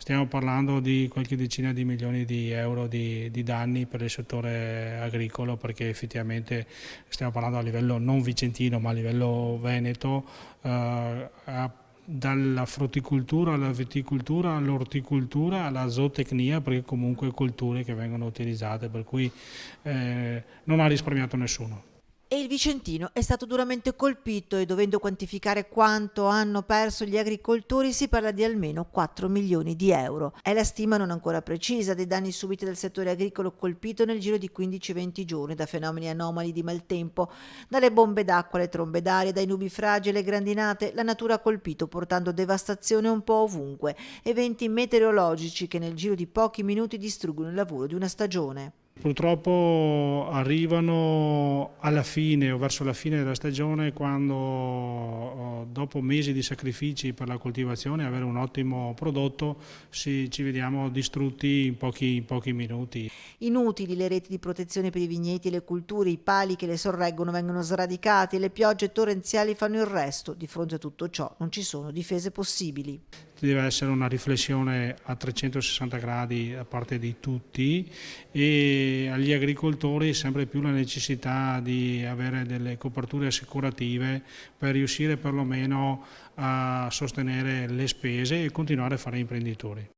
stiamo parlando di qualche decina di milioni di euro di danni per il settore agricolo, perché effettivamente stiamo parlando a livello non vicentino ma a livello veneto, dalla frutticoltura alla viticoltura all'orticoltura alla zootecnia, perché comunque colture che vengono utilizzate, per cui non ha risparmiato nessuno. E il Vicentino è stato duramente colpito e dovendo quantificare quanto hanno perso gli agricoltori si parla di almeno 4 milioni di euro. È la stima non ancora precisa dei danni subiti dal settore agricolo colpito nel giro di 15-20 giorni da fenomeni anomali di maltempo, dalle bombe d'acqua alle trombe d'aria, dai nubi fragili alle grandinate. La natura ha colpito portando devastazione un po' ovunque, eventi meteorologici che nel giro di pochi minuti distruggono il lavoro di una stagione. Purtroppo arrivano alla fine o verso la fine della stagione, quando dopo mesi di sacrifici per la coltivazione avere un ottimo prodotto ci vediamo distrutti in pochi minuti. Inutili le reti di protezione per i vigneti e le culture, i pali che le sorreggono vengono sradicati e le piogge torrenziali fanno il resto. Di fronte a tutto ciò non ci sono difese possibili. Deve essere una riflessione a 360 gradi da parte di tutti, e agli agricoltori sempre più la necessità di avere delle coperture assicurative per riuscire perlomeno a sostenere le spese e continuare a fare imprenditori.